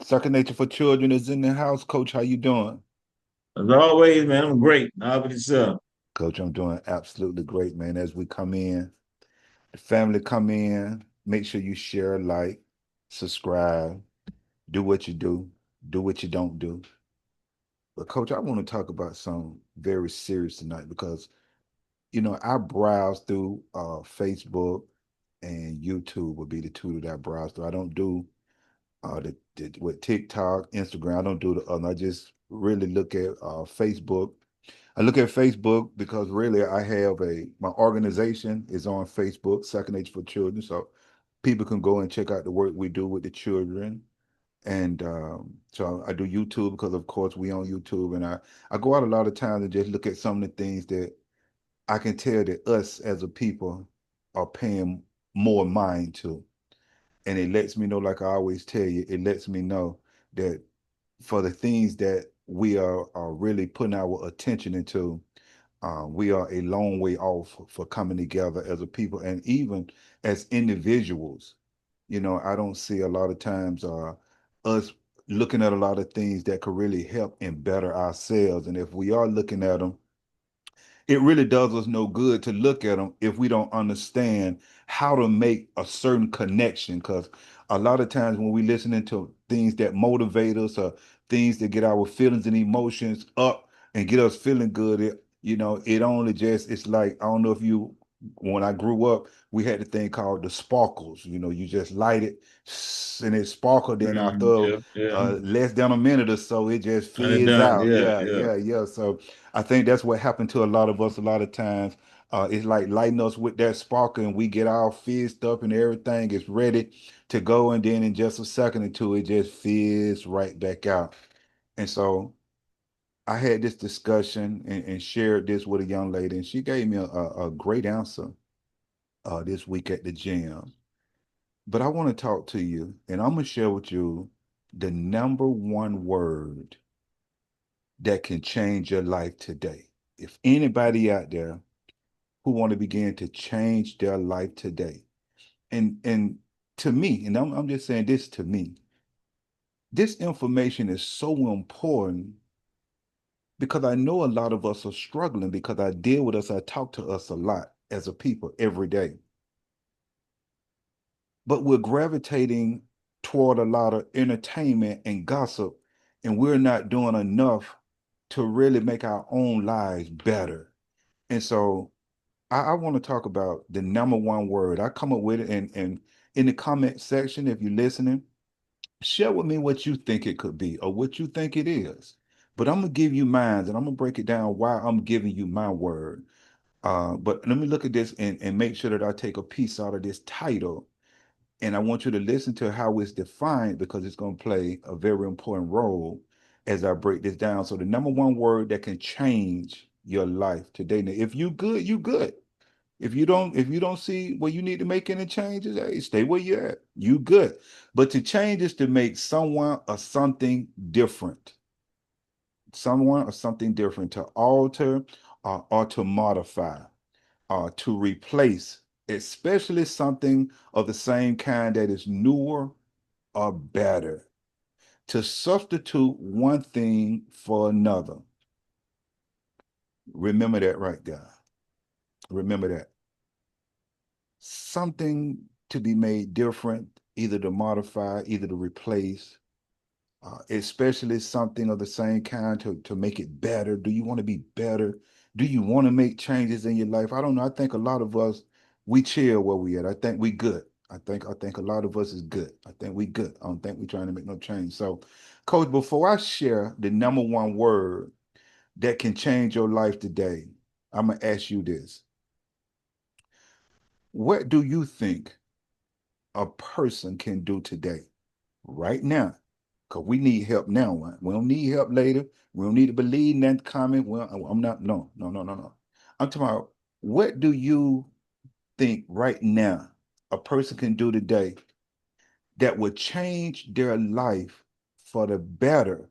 Second Nature for Children is in the house. Coach, how you doing? As always, man, I'm great. How about yourself? Coach, I'm doing absolutely great, man. As we come in, the family come in, make sure you share, like, subscribe, do what you do what you don't do. But Coach, I want to talk about something very serious tonight because, I browse through Facebook and YouTube would be the two that I browse through. I don't do with TikTok, Instagram. I don't do the other. I just really look at Facebook. I look at Facebook because really I have my organization is on Facebook, Second Age for Children, so people can go and check out the work we do with the children. And so I do YouTube because of course we on YouTube, and I go out a lot of times and just look at some of the things that I can tell that us as a people are paying more mind to. And it lets me know, like I always tell you, it lets me know that for the things that we are really putting our attention into, we are a long way off for coming together as a people and even as individuals. I don't see a lot of times us looking at a lot of things that could really help and better ourselves. And if we are looking at them, it really does us no good to look at them if we don't understand how to make a certain connection. Because a lot of times when we listening to things that motivate us or things that get our feelings and emotions up and get us feeling good, it only just, it's like, I don't know if you, when I grew up, we had the thing called the sparkles. You just light it and it sparkled. Then after Yeah, yeah. less than a minute or so, it just And it fizzes done. out. Yeah, Yeah, yeah. yeah, yeah. So I think that's what happened to a lot of us a lot of times. It's like lighting us with that sparkle and we get all fizzed up and everything is ready to go. And then in just a second or two, it just fizz right back out. And so I had this discussion and shared this with a young lady, and she gave me a great answer this week at the gym. But I want to talk to you, and I'm going to share with you the number one word that can change your life today. If anybody out there who want to begin to change their life today. And to me, and I'm just saying this to me, this information is so important because I know a lot of us are struggling because I deal with us, I talk to us a lot as a people every day. But we're gravitating toward a lot of entertainment and gossip, and we're not doing enough to really make our own lives better. And so I want to talk about the number one word. I come up with it and in the comment section, if you're listening, share with me what you think it could be or what you think it is. But I'm gonna give you mine and I'm gonna break it down why I'm giving you my word. But let me look at this and make sure that I take a piece out of this title. And I want you to listen to how it's defined because it's going to play a very important role as I break this down. So the number one word that can change your life today. Now, if you good, you good. If you don't see where you need to make any changes, hey, stay where you're at. You good. But to change is to make someone or something different. Someone or something different, to alter or to modify to replace, especially something of the same kind that is newer or better, to substitute one thing for another. Remember that right there. Remember that. Something to be made different, either to modify, either to replace, especially something of the same kind to make it better. Do you want to be better? Do you want to make changes in your life? I don't know. I think a lot of us we chill where we at. I think we good. I think a lot of us is good. I think we good. I don't think we trying to make no change. So, Coach, before I share the number one word that can change your life today, I'm gonna ask you this. What do you think a person can do today, right now? Because we need help now. Right? We don't need help later. We don't need to believe in that comment. Well, I'm not, no, no, no, no, no. I'm talking about what do you think right now a person can do today that would change their life for the better?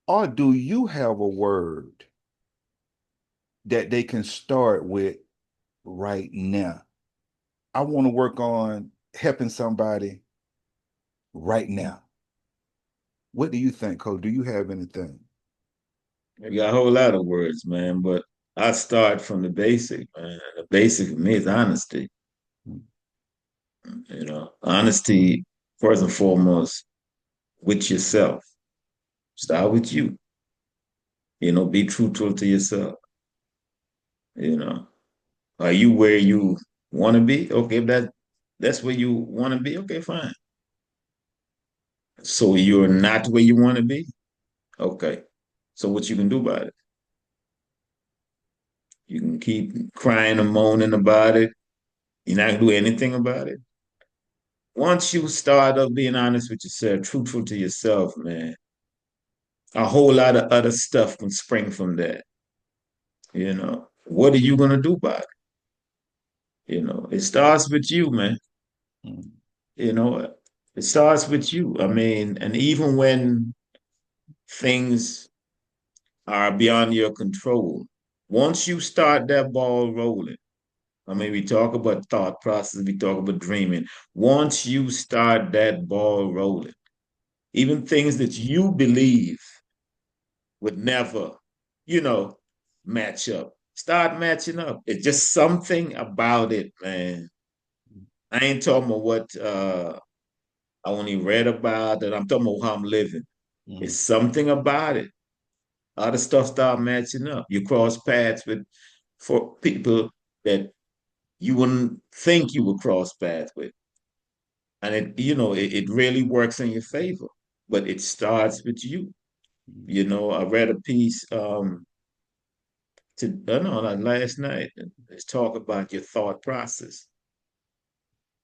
Or do you have a word that they can start with right now? I want to work on helping somebody right now. What do you think, Cole? Do you have anything? I got a whole lot of words, man, but I start from the basic, man. The basic for me is honesty. Honesty first and foremost with yourself. Start with you. Be truthful to yourself. You know, are you where you want to be? Okay, if that's where you want to be. Okay, fine. So you're not where you want to be. Okay. So what you can do about it? You can keep crying and moaning about it. You're not gonna do anything about it. Once you start up being honest with yourself, truthful to yourself, man, a whole lot of other stuff can spring from that. What are you gonna do about it? It starts with you, man. Mm, You know, it starts with you. I mean, and even when things are beyond your control, once you start that ball rolling, I mean, we talk about thought process, we talk about dreaming. Once you start that ball rolling, even things that you believe would never, you know, match up, start matching up. It's just something about it, man. I ain't talking about what I only read about it. I'm talking about how I'm living. It's mm, something about it. Other stuff start matching up. You cross paths with for people that you wouldn't think you would cross paths with. And it really works in your favor. But it starts with you. mm, I read a piece no, like last night. Let's talk about your thought process.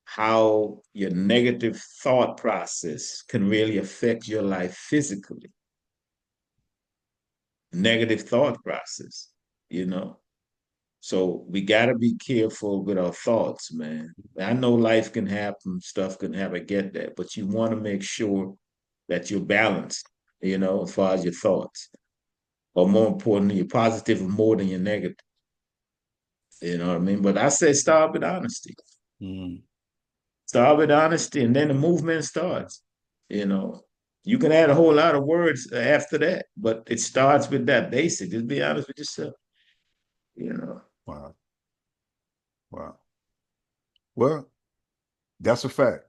How your negative thought process can really affect your life physically. Negative thought process, you know. So we got to be careful with our thoughts, man. I know life can happen, stuff can happen, I get that, but you want to make sure that you're balanced, as far as your thoughts. Or more importantly, you're positive more than you're negative. You know what I mean? But I say start with honesty. mm. Start with honesty, and then the movement starts. You know, you can add a whole lot of words after that, but it starts with that basic. Just be honest with yourself. You know. Wow. Wow. Well, that's a fact.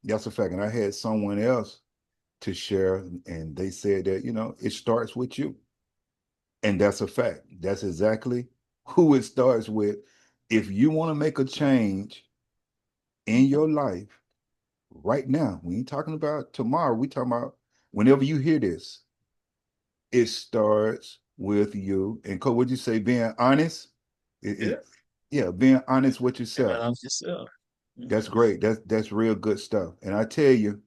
That's a fact. And I had someone else to share, and they said that, it starts with you. And that's a fact. That's exactly who it starts with. If you want to make a change in your life right now, we ain't talking about tomorrow. We talking about whenever you hear this, it starts with you. And Cole, would you say being honest? Yeah. Yeah, being honest with And yourself. announce yourself. That's great. That's real good stuff. And I tell you,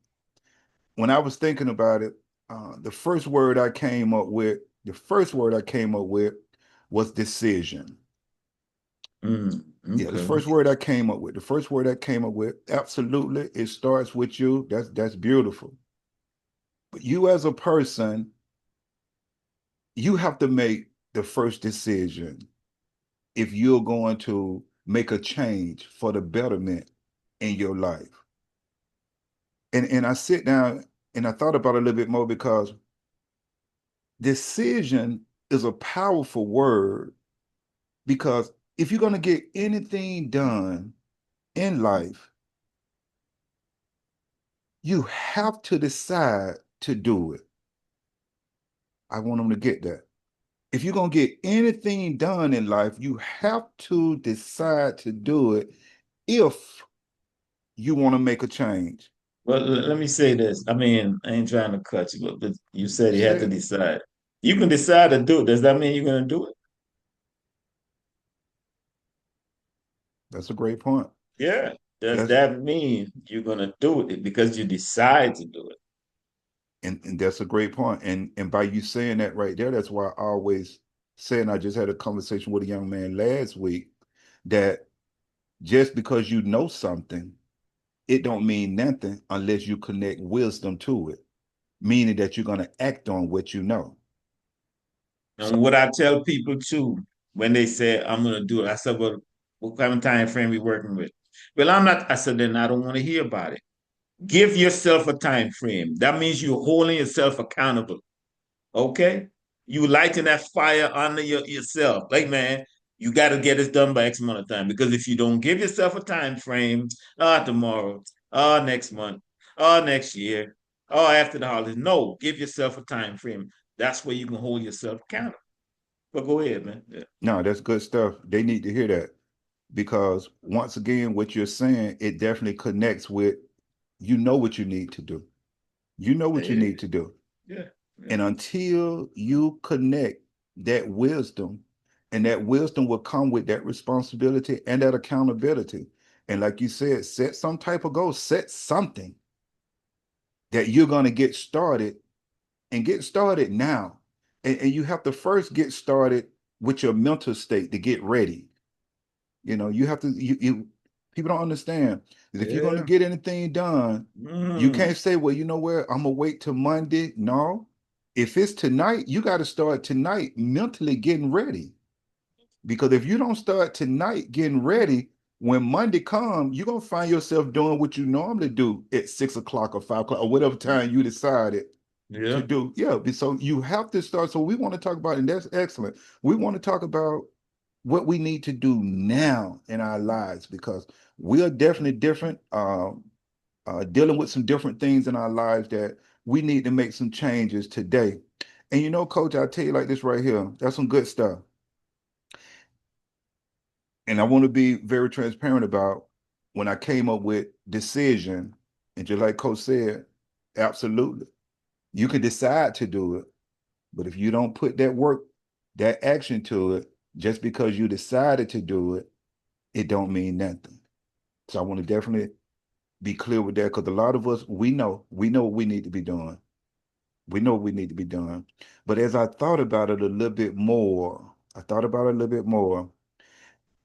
when I was thinking about it, the first word I came up with was decision. Yeah, the Okay. first word I came up with. The first word I came up with, absolutely, it starts with you. That's beautiful. But you as a person, you have to make the first decision if you're going to make a change for the betterment in your life. And I sit down and I thought about it a little bit more because decision is a powerful word because if you're going to get anything done in life, you have to decide to do it. I want them to get that. If you're going to get anything done in life, you have to decide to do it if you want to make a change. Well, let me say this. I mean, I ain't trying to cut you, but you said you Say had to it. decide. You can decide to do it. Does that mean you're going to do it? That's a great point. Yeah. Does That's that mean you're going to do it because you decide to do it? and that's a great point. And by you saying that right there, that's why I always say, and I just had a conversation with a young man last week, that just because you know something, it don't mean nothing unless you connect wisdom to it, meaning that you're going to act on what you know. So And what I tell people too, when they say I'm going to do it, I said, well, what kind of time frame we working with? Well, I'm not. I said, then I don't want to hear about it. Give yourself a time frame. That means you're holding yourself accountable. Okay? You lighting that fire under yourself. Like, man, you got to get this done by X amount of time. Because if you don't give yourself a time frame, tomorrow, next month, next year, after the holidays. No, give yourself a time frame. That's where you can hold yourself accountable. But go ahead, man. Yeah. No, that's good stuff. They need to hear that because once again, what you're saying, it definitely connects with you know what you need to do. You know what you Yeah. need to do. Yeah. Yeah. And until you connect that wisdom, and that wisdom will come with that responsibility and that accountability. And like you said, set some type of goal, set something that you're going to get started and get started now. And you have to first get started with your mental state to get ready. You know, you have to, people don't understand that if you're going to Yeah. get anything done, you Mm. can't say, well, you know where, I'm going to wait till Monday. No, if it's tonight, you got to start tonight mentally getting ready. Because if you don't start tonight getting ready, when Monday comes, you're going to find yourself doing what you normally do at 6 o'clock or 5 o'clock or whatever time you decided to Yeah. do. Yeah, so you have to start. So we want to talk about, and that's excellent. We want to talk about what we need to do now in our lives because we are definitely different, dealing with some different things in our lives that we need to make some changes today. And you know, Coach, I'll tell you like this right here. That's some good stuff. And I want to be very transparent about when I came up with decision. And just like Coach said, absolutely. You can decide to do it, but if you don't put that work, that action to it, just because you decided to do it, it don't mean nothing. So I want to definitely be clear with that because a lot of us, we know what we need to be doing. We know what we need to be doing. But as I thought about it a little bit more, I thought about it a little bit more,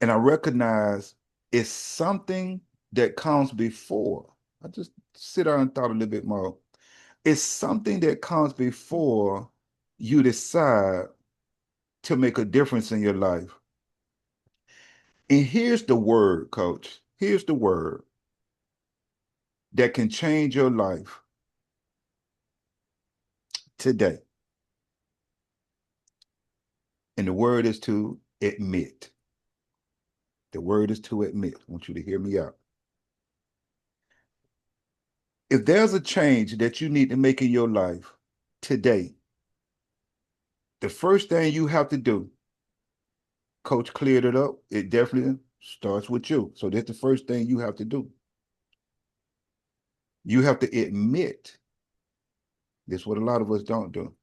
and I recognize it's something that comes before. I just sit down and thought a little bit more. It's something that comes before you decide to make a difference in your life. And here's the word, coach. Here's the word that can change your life today. And the word is to admit. The word is to admit. I want you to hear me out. If there's a change that you need to make in your life today, the first thing you have to do, coach cleared it up. It definitely starts with you. So that's the first thing you have to do. You have to admit, this is what a lot of us don't do,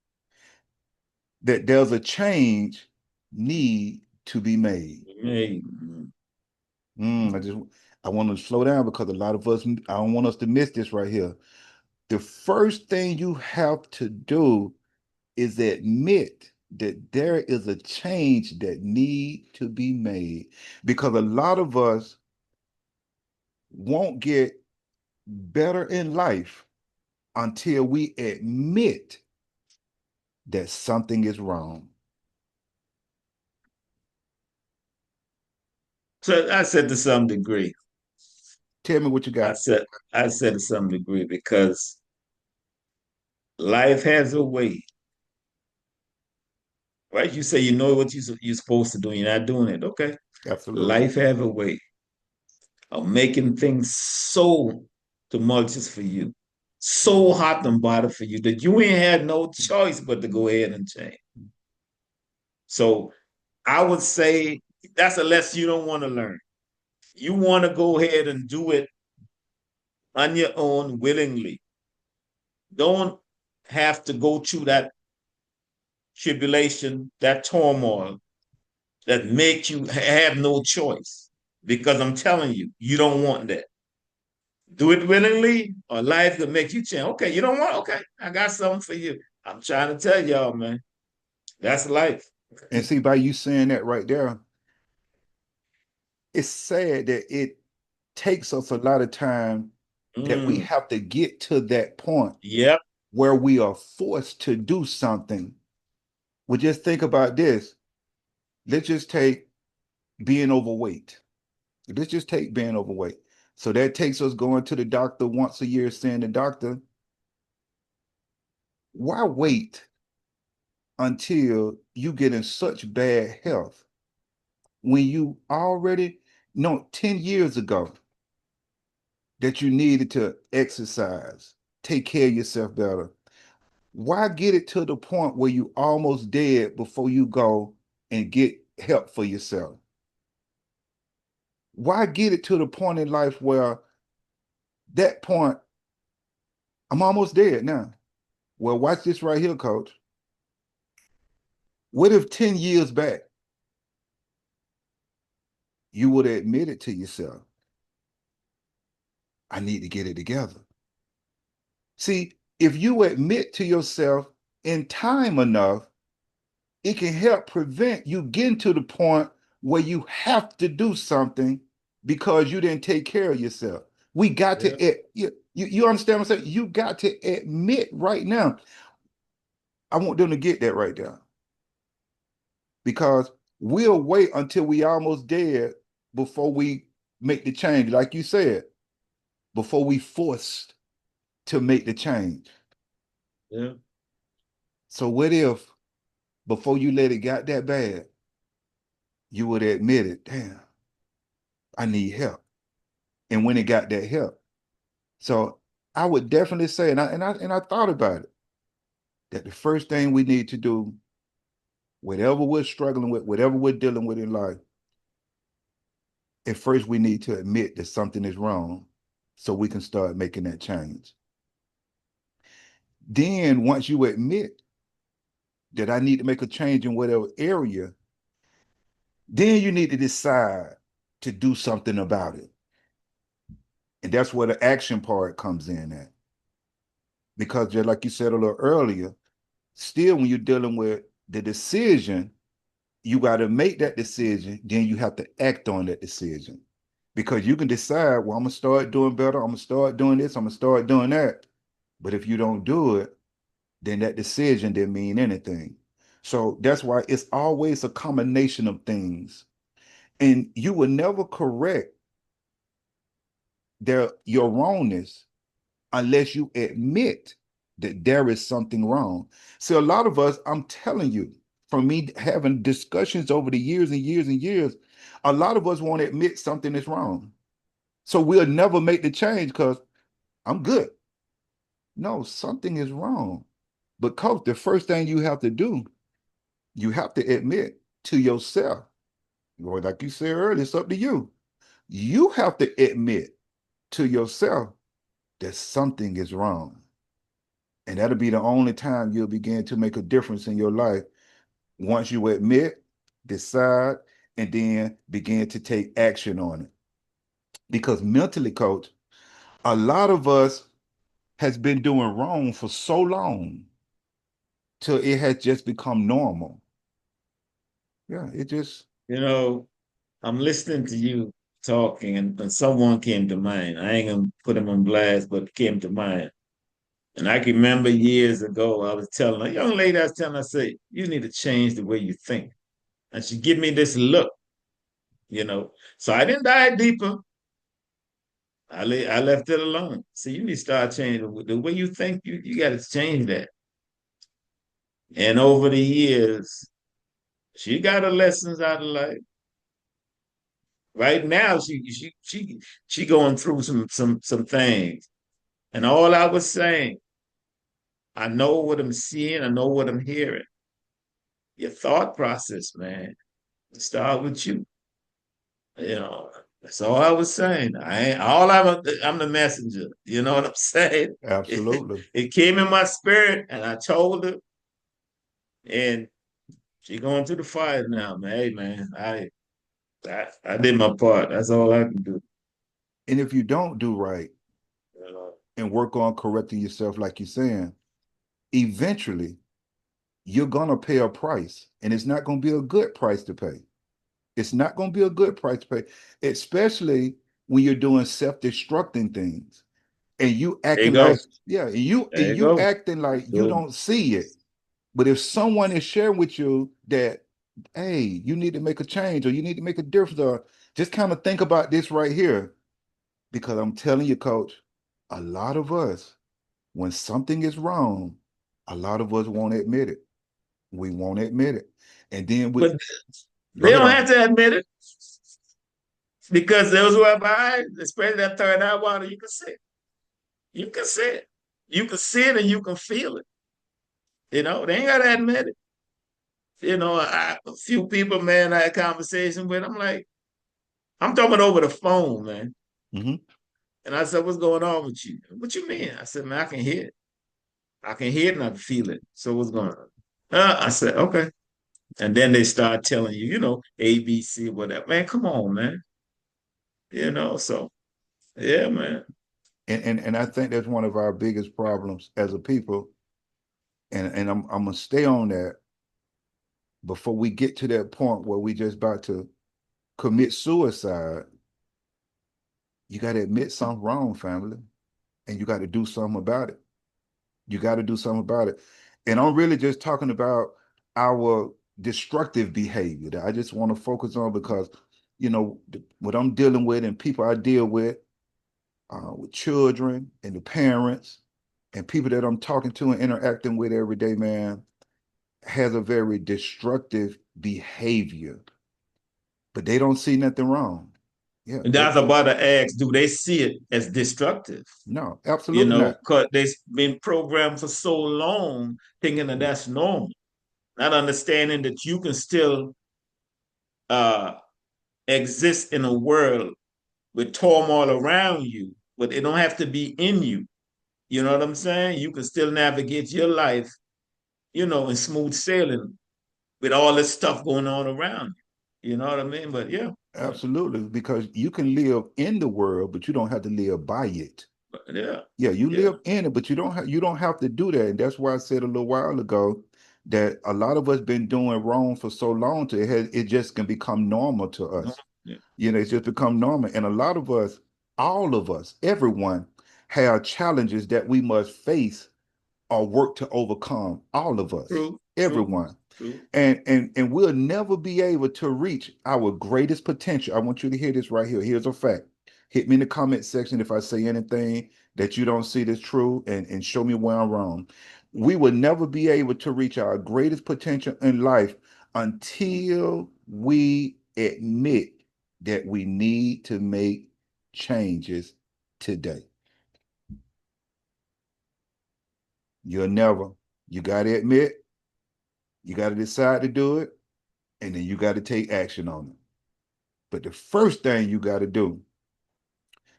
that there's a change need to be made. Hey. I want to slow down because a lot of us, I don't want us to miss this right here. The first thing you have to do is admit that there is a change that need to be made because a lot of us won't get better in life until we admit that something is wrong. So I said to some degree, Tell me what you I got. said I said to some degree because life has a way, right? You say you know what you're supposed to do, you're not doing it. Okay, Absolutely. life has a way of making things so tumultuous for you, so hot and bothered for you that you ain't had no choice but to go ahead and change. So I would say that's a lesson you don't want to learn. You want to go ahead and do it on your own willingly. Don't have to go through that tribulation, that turmoil that make you have no choice. Because I'm telling you, you don't want that. Do it willingly, or life could make you change. Okay, you don't want. Okay, I got something for you. I'm trying to tell y'all, man. That's life. And see, by you saying that right there, it's sad that it takes us a lot of time that we Mm, have to get to that point yep. where we are forced to do something. Well, just think about this. Let's just take being overweight. Let's just take being overweight. So that takes us going to the doctor once a year, saying the doctor, why wait until you get in such bad health when you already know 10 years ago that you needed to exercise, take care of yourself better? Why get it to the point where you almost dead before you go and get help for yourself? Why get it to the point in life where that point, I'm almost dead now? Well, watch this right here, coach. What if 10 years back you would have admitted to yourself, I need to get it together? See, if you admit to yourself in time enough, it can help prevent you getting to the point where you have to do something because you didn't take care of yourself. We got Yeah. to, you understand what I'm saying? You got to admit right now. I want them to get that right there, because we'll wait until we almost dead before we make the change, like you said, before we forced to make the change. Yeah. So what if before you let it got that bad, you would admit it, damn, I need help. And when it got that help. So I would definitely say, and I thought about it, that the first thing we need to do, whatever we're struggling with, whatever we're dealing with in life, at first we need to admit that something is wrong so we can start making that change. Then once you admit that I need to make a change in whatever area, then you need to decide to do something about it. And that's where the action part comes in at. Because just like you said a little earlier, still when you're dealing with the decision, you got to make that decision, then you have to act on that decision. Because you can decide, well, I'm gonna start doing better, I'm gonna start doing this, I'm gonna start doing that. But if you don't do it, then that decision didn't mean anything. So that's why it's always a combination of things. And you will never correct your wrongness unless you admit that there is something wrong. So a lot of us, I'm telling you, from me having discussions over the years and years and years, a lot of us won't admit something is wrong. So we'll never make the change because I'm good. No, something is wrong. But coach, the first thing you have to do, you have to admit to yourself, or like you said earlier, it's up to you. You have to admit to yourself that something is wrong. And that'll be the only time you'll begin to make a difference in your life. Once you admit, decide, and then begin to take action on it. Because mentally, coach, a lot of us has been doing wrong for so long till it has just become normal. Yeah, it just You know, I'm listening to you talking, and someone came to mind. I ain't gonna put him on blast, but came to mind. And I can remember years ago, I was telling a young lady, I was telling her, I said, you need to change the way you think. And she give me this look, you know. So I didn't dive deeper. I left it alone. So you need to start changing the way you think. You got to change that. And over the years, she got her lessons out of life. Right now, she going through some things. And all I was saying, I know what I'm seeing, I know what I'm hearing. Your thought process, man, start with you. You know, that's all I was saying. I ain't all I'm the messenger. You know what I'm saying? absolutely. It came in my spirit, and I told her, and she going through the fire now, man. Hey, man, I did my part. That's all I can do. And if you don't do right You know? and work on correcting yourself, like you're saying, eventually you're gonna pay a price, and it's not gonna be a good price to pay. It's not gonna be a good price to pay, especially when you're doing self-destructing things and you There you acting go. like, yeah, There you you go. acting like you So, don't see it. But if someone is sharing with you that, hey, you need to make a change or you need to make a difference, or just kind of think about this right here. Because I'm telling you, coach, a lot of us, when something is wrong, a lot of us won't admit it. We won't admit it. And then we But go they ahead don't on. have to admit it because those who are behind, especially that third eye water, you can see it. You can see it. You can see it and you can feel it. They ain't got to admit it. A few people, man, I had a conversation with. I'm like, I'm talking over the phone, man. Mhm. And I said, what's going on with you? What you mean? I said, man, I can hear it. I can hear it and I can feel it. So what's going on? I said, okay. And then they start telling you, ABC, whatever. Man, come on, man. So yeah, man. And I think that's one of our biggest problems as a people. And I'm gonna stay on that before we get to that point where we just about to commit suicide. You got to admit something wrong, family, and you got to do something about it. You got to do something about it. And I'm really just talking about our destructive behavior that I just want to focus on because, what I'm dealing with and people I deal with children and the parents and people that I'm talking to and interacting with every day, man, has a very destructive behavior, but they don't see nothing wrong. Yeah, And they that's about to ask, do they see it as destructive? no, absolutely not. Because they've been programmed for so long thinking that that's normal, not understanding that you can still uh, exist in a world with turmoil around you, but it don't have to be in you. You know what I'm saying? You can still navigate your life, in smooth sailing with all this stuff going on around you. You know what I mean? But yeah, Absolutely, because you can live in the world, but you don't have to live by it. yeah, Yeah, you yeah. live in it, but you don't have to do that. And that's why I said a little while ago that a lot of us been doing wrong for so long to it just can become normal to No, us. yeah. It's just become normal. And a lot of us, all of us, everyone have challenges that we must face or work to overcome. All of us, True, true, everyone. true. And we'll never be able to reach our greatest potential. I want you to hear this right here. Here's a fact. Hit me in the comment section if I say anything that you don't see that's true and show me where I'm wrong. We will never be able to reach our greatest potential in life until we admit that we need to make changes today. You'll never. You got to admit, you got to decide to do it, and then you got to take action on it. But the first thing you got to do,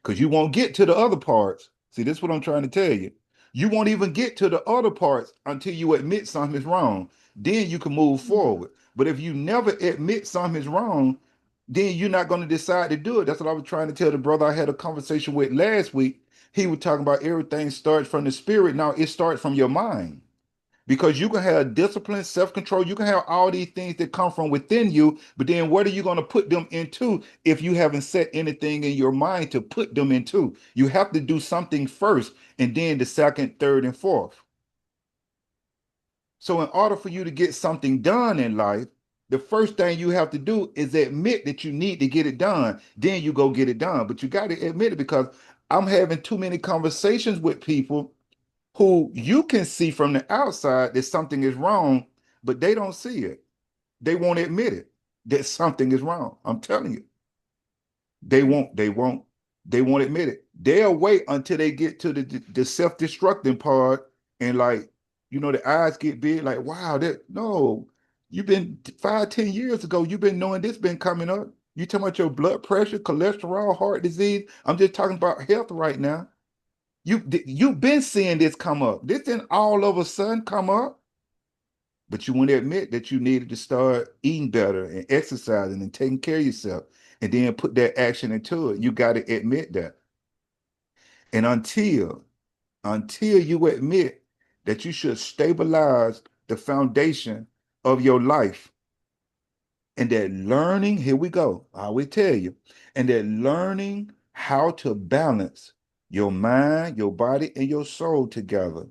because you won't get to the other parts. See, this is what I'm trying to tell you. You won't even get to the other parts until you admit something is wrong. Then you can move forward. But if you never admit something is wrong, then you're not going to decide to do it. That's what I was trying to tell the brother I had a conversation with last week. He was talking about everything starts from the spirit. Now it starts from your mind because you can have discipline, self-control, you can have all these things that come from within you, but then what are you going to put them into if you haven't set anything in your mind to put them into? You have to do something first and then the second, third, and fourth. So in order for you to get something done in life, the first thing you have to do is admit that you need to get it done. Then you go get it done. But you got to admit it because I'm having too many conversations with people who you can see from the outside that something is wrong, but they don't see it. They won't admit it that something is wrong. I'm telling you, they won't admit it. They'll wait until they get to the self-destructing part and like, the eyes get big, like, wow, that no, you've been 5, 10 years ago, you've been knowing this been coming up. You talking about your blood pressure, cholesterol, heart disease. I'm just talking about health right now. You've been seeing this come up. This didn't all of a sudden come up, but you want to admit that you needed to start eating better and exercising and taking care of yourself, and then put that action into it. You got to admit that. And until you admit that you should stabilize the foundation of your life, and that learning, here we go, I always tell you, and that learning how to balance your mind, your body, and your soul together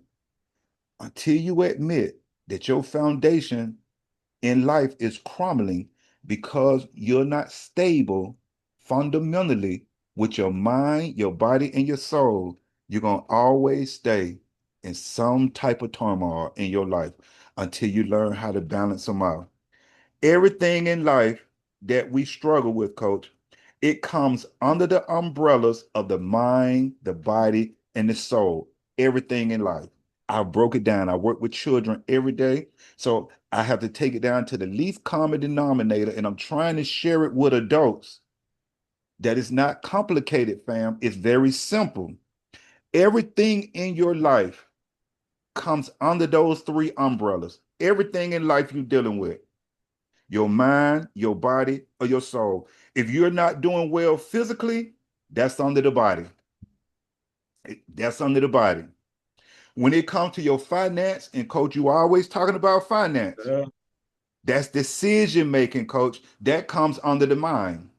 until you admit that your foundation in life is crumbling because you're not stable fundamentally with your mind, your body, and your soul, you're going to always stay in some type of turmoil in your life until you learn how to balance them out. Everything in life that we struggle with, coach, it comes under the umbrellas of the mind, the body, and the soul. Everything in life. I broke it down. I work with children every day. So I have to take it down to the least common denominator, and I'm trying to share it with adults. That is not complicated, fam. It's very simple. Everything in your life comes under those three umbrellas. Everything in life you're dealing with, your mind, your body, or your soul. If you're not doing well physically, that's under the body. That's under the body. When it comes to your finance, and coach, you are always talking about finance. Yeah. That's decision making, coach. That comes under the mind.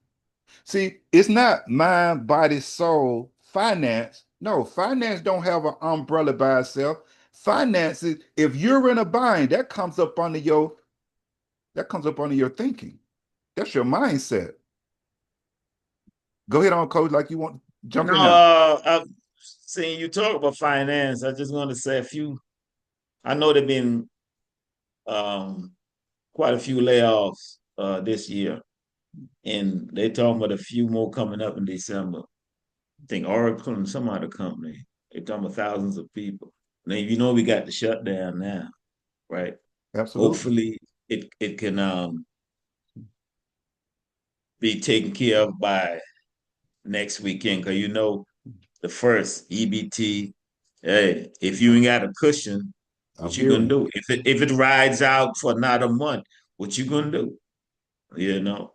See, it's not mind, body, soul, finance. No, finance don't have an umbrella by itself. Finances, if you're in a bind, that comes up under your thinking. That's your mindset. Go ahead on, coach, like you want to jump No, in now. I've seen you talk about finance. I just want to say a few. I know there've been um, quite a few layoffs this year, and they're talking about a few more coming up in December. I think Oracle and some other company. They're talking about thousands of people. Now you know we got the shutdown now, right? Absolutely. Hopefully it can be taken care of by next weekend, because you know the first EBT. Hey, if you ain't got a cushion, I'm what you gonna hearing do? If it rides out for another month, what you gonna do? You know.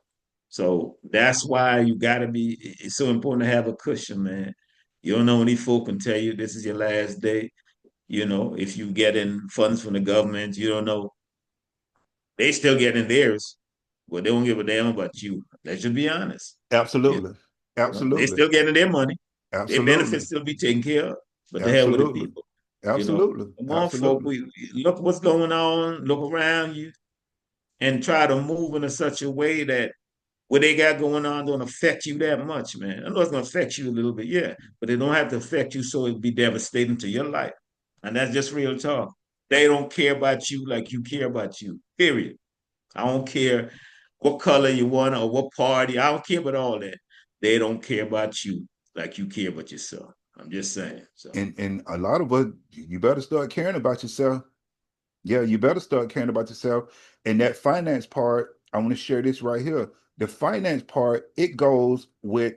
So that's why you gotta be. It's so important to have a cushion, man. You don't know when these folk can tell you this is your last day. You know, if you get in funds from the government, you don't know. They still getting theirs, but they don't give a damn about you. Let's just be honest. you. You Absolutely. know, they Absolutely. still getting their money. Their Absolutely. benefits still be taken care of. But the hell with the Absolutely. people. You know, Absolutely. come on, folk. Absolutely. We look what's going on. Look around you, and try to move in a such a way that what they got going on don't affect you that much, man. I know it's gonna affect you a little bit, yeah, but it don't have to affect you so it'd be devastating to your life. And that's just real talk. They don't care about you like you care about you. Period. I don't care what color you want or what party. I don't care about all that. They don't care about you like you care about yourself. I'm just saying. So And a lot of us, you better start caring about yourself. Yeah, you better start caring about yourself. And that finance part, I want to share this right here. The finance part, it goes with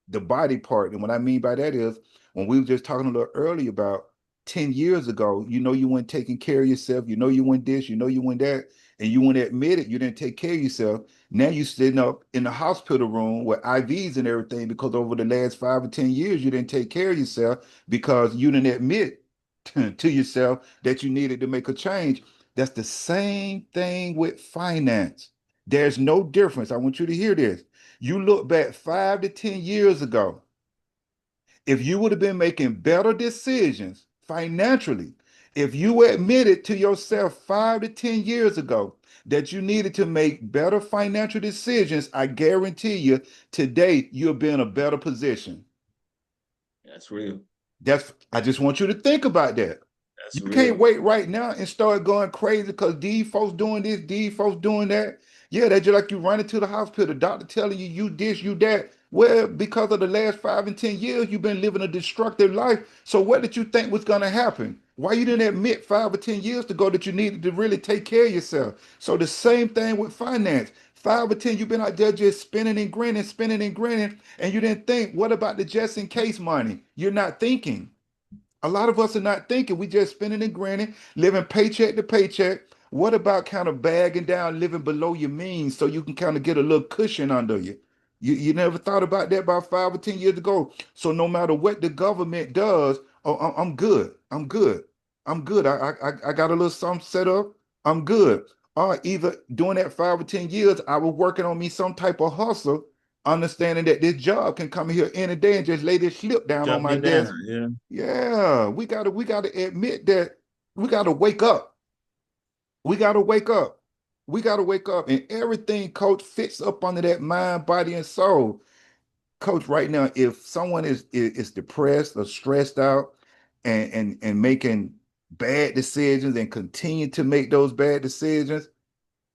the body part. And what I mean by that is when we were just talking a little earlier about 10 years ago, you weren't taking care of yourself, you went this, you went that, and you wouldn't admit it, you didn't take care of yourself. Now you sitting up in the hospital room with IVs and everything because over the last 5 or 10 years, you didn't take care of yourself because you didn't admit to yourself that you needed to make a change. That's the same thing with finance. There's no difference. I want you to hear this. You look back 5 to 10 years ago, if you would have been making better decisions financially, if you admitted to yourself 5 to 10 years ago that you needed to make better financial decisions, I guarantee you today you'll be in a better position. that's real. I just want you to think about that. That's You can't real. wait right now and start going crazy because these folks doing this, these folks doing that. Yeah, that's just like you running to the hospital, the doctor telling you you this, you that. Well, because of the last 5 and 10 years, you've been living a destructive life. So what did you think was gonna happen? Why you didn't admit 5 or 10 years ago that you needed to really take care of yourself? So the same thing with finance. 5 or 10, you've been out there just spinning and grinning, and you didn't think, what about the just in case money? You're not thinking. A lot of us are not thinking. We just spending and grinning, living paycheck to paycheck. What about kind of bagging down, living below your means so you can kind of get a little cushion under you? You never thought about that about 5 or 10 years ago. So no matter what the government does, oh, I'm good. I'm good. I'm good. I got a little something set up. I'm good. Or either during that 5 or 10 years, I was working on me some type of hustle, understanding that this job can come here any day and just lay this slip down on Jump my you down, desk. yeah. Yeah, we gotta admit that we gotta wake up. We gotta wake up. We gotta wake up. And everything, coach, fits up under that mind, body, and soul. coach, right now, if someone is depressed or stressed out and making bad decisions and continue to make those bad decisions,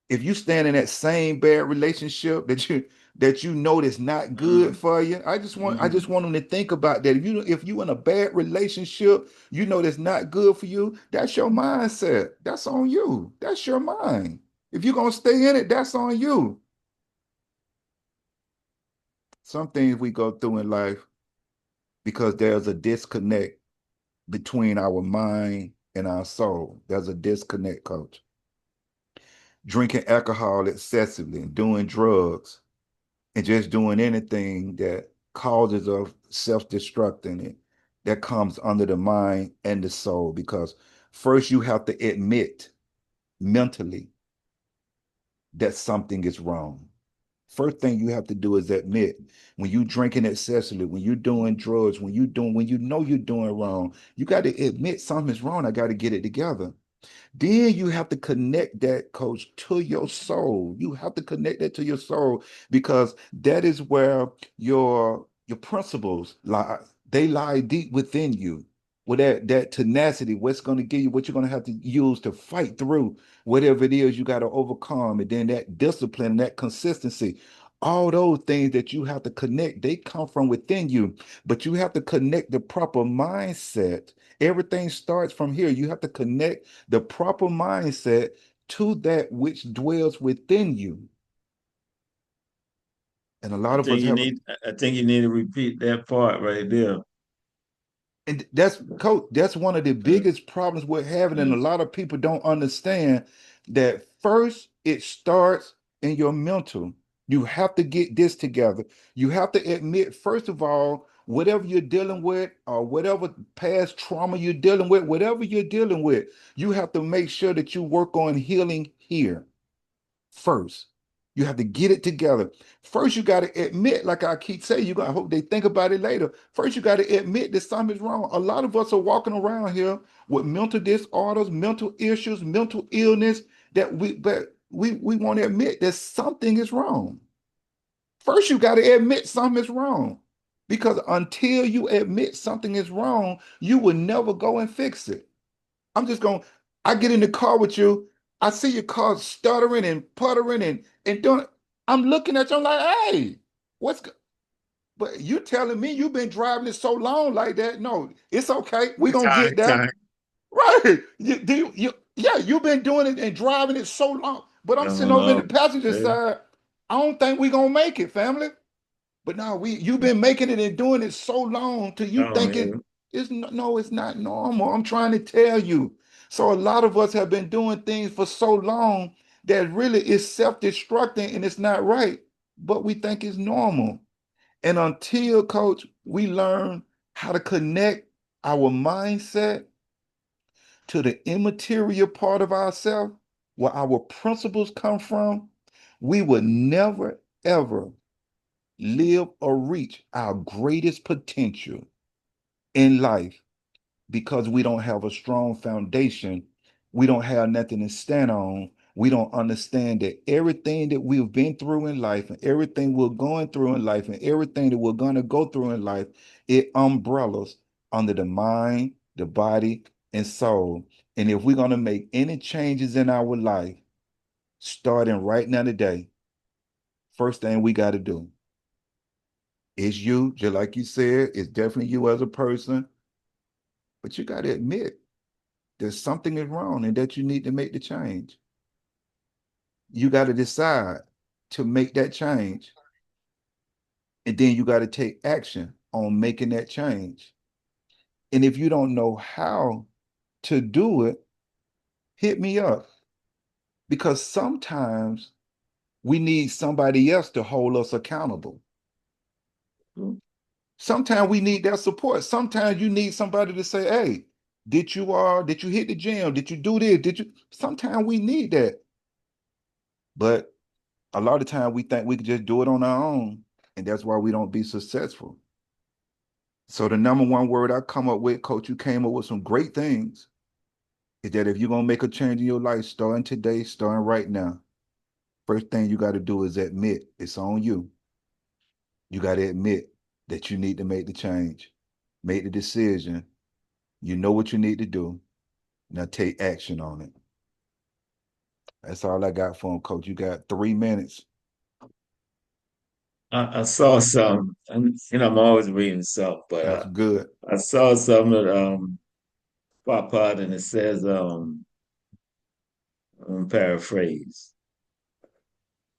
if you stand in that same bad relationship that you know that's not good Mm, for you, I mm. just want them to think about that. If you in a bad relationship, you know that's not good for you, that's your mindset. That's on you. That's your mind. If you're gonna stay in it, that's on you. Some things we go through in life because there's a disconnect between our mind and our soul. There's a disconnect, coach. Drinking alcohol excessively and doing drugs and just doing anything that causes of self-destructing it, that comes under the mind and the soul. Because first you have to admit mentally that something is wrong. First thing you have to do is admit when you drinking excessively, when you're doing drugs, when you know you're doing wrong, you got to admit something's wrong. I got to get it together. Then you have to connect that, coach, to your soul. You have to connect that to your soul because that is where your principles lie. They lie deep within you. With that tenacity, what's going to give you what you're going to have to use to fight through whatever it is you got to overcome, and then that discipline, that consistency, all those things that you have to connect, they come from within you. But you have to connect the proper mindset. Everything starts from here. You have to connect the proper mindset to that which dwells within you. And a lot of us have, I think you need to repeat that part right there. and that's coach, that's one of the Mm, biggest problems we're having, and a mm. lot of people don't understand that first it starts in your mental. You have to get this together. You have to admit, first of all, whatever you're dealing with, or whatever past trauma you're dealing with, whatever you're dealing with, you have to make sure that you work on healing here first. You have to get it together. First, you got to admit, like I keep saying, you got to hope they think about it later. First, you got to admit that something's wrong. A lot of us are walking around here with mental disorders, mental issues, mental illness that we want to admit that something is wrong. First, you got to admit something is wrong. Because until you admit something is wrong, you will never go and fix it. I'm just going, I get in the car with you. I see your car stuttering and puttering and doing, I'm looking at you, I'm like, hey, what's, but you telling me you've been driving it so long like that. No, it's okay. We're gonna Time, get there. time. Right. Yeah, you've been doing it and driving it so long. But I'm sitting over in the passenger Okay. side. I don't think we're gonna make it, family. But no, you've been making it and doing it so long till you Oh, think yeah. it's no, it's not normal. I'm trying to tell you. So a lot of us have been doing things for so long that really is self-destructing and it's not right, but we think it's normal. And until, coach, we learn how to connect our mindset to the immaterial part of ourselves, where our principles come from, we will never, ever live or reach our greatest potential in life because we don't have a strong foundation. We don't have nothing to stand on. We don't understand that everything that we've been through in life and everything we're going through in life and everything that we're going to go through in life, it umbrellas under the mind, the body, and soul. And if we're going to make any changes in our life, starting right now today, first thing we got to do is you, just like you said, it's definitely you as a person, but you got to admit there's something is wrong and that you need to make the change. You got to decide to make that change. And then you got to take action on making that change. And if you don't know how to do it, hit me up because sometimes we need somebody else to hold us accountable. Sometimes we need that support. Sometimes you need somebody to say, hey, did you hit the gym? Did you do this? Did you sometimes we need that. But a lot of time we think we can just do it on our own, and that's why we don't be successful. So the number one word I come up with, coach, you came up with some great things, is that if you're gonna make a change in your life, starting today, starting right now, first thing you got to do is admit it's on you. You got to admit that you need to make the change, make the decision. You know what you need to do. Now take action on it. That's all I got for him, Coach. You got 3 minutes. I saw some, and I'm always reading stuff, but That's good. I saw some that pop out and it says I'm paraphrase.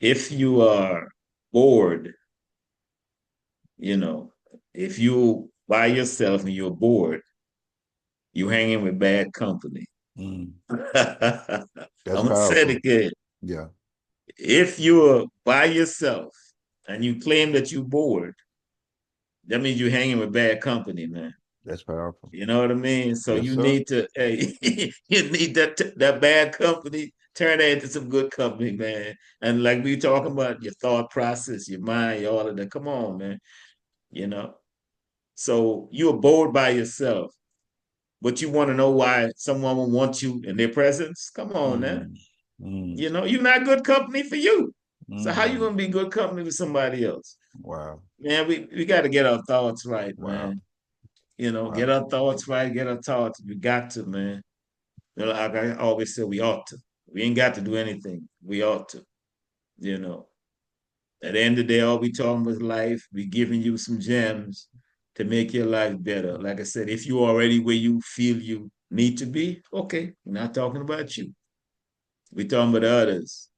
If you are bored, you know, if you by yourself and you're bored, you hanging with bad company. Mm, I'm that's gonna say it powerful. again. Yeah, If you're by yourself and you claim that you're bored, that means you're hanging with bad company, man. that's powerful. You know what I mean? So Yes, you sir. need to, hey, you need that bad company, turn that into some good company, man. And like we talking about your thought process, your mind, all of that. Come on, man. You know. So you're bored by yourself, but you want to know why someone will want you in their presence? Come on, man. Mm, mm, You're not good company for you. So how you mm. gonna be good company with somebody else? Wow, Man, we got to get our thoughts right, wow, man. Get wow. our thoughts right, get our thoughts. We got to, man. Like I always say, we ought to. We ain't got to do anything. We ought to, you know. At the end of the day, all we talking about is life. We giving you some gems to make your life better. Like I said, if you already where you feel you need to be, okay, we're not talking about you. We're talking about others,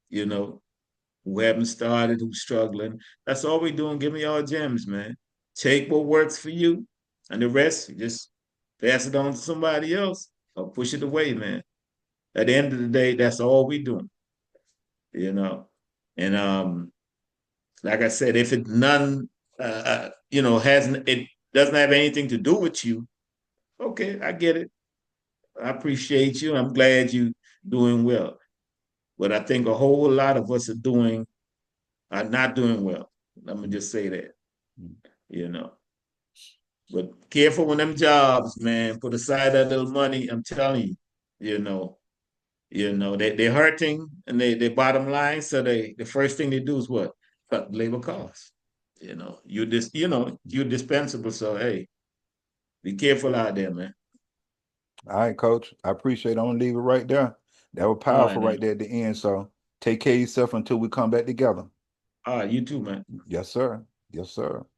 who haven't started, who's struggling. That's all we're doing. Give me all gems, man. Take what works for you, and the rest, you just pass it on to somebody else or push it away, man. At the end of the day, that's all we doing, you know. And like I said, if it none, hasn't it doesn't have anything to do with you, okay, I get it. I appreciate you. I'm glad you doing well. But I think a whole lot of us are not doing well. Let me just say that, Mm. you know. But careful with them jobs, man. Put aside that little money. I'm telling you, you know, they're hurting and they bottom line. So the first thing they do is what? Cut labor costs. You're dispensable. So hey, be careful out there, man. All right, Coach. I appreciate it. I'm gonna leave it right there. That was All right, powerful man. right there at the end. So take care of yourself until we come back together. All right, you too, man. Yes, sir. Yes, sir.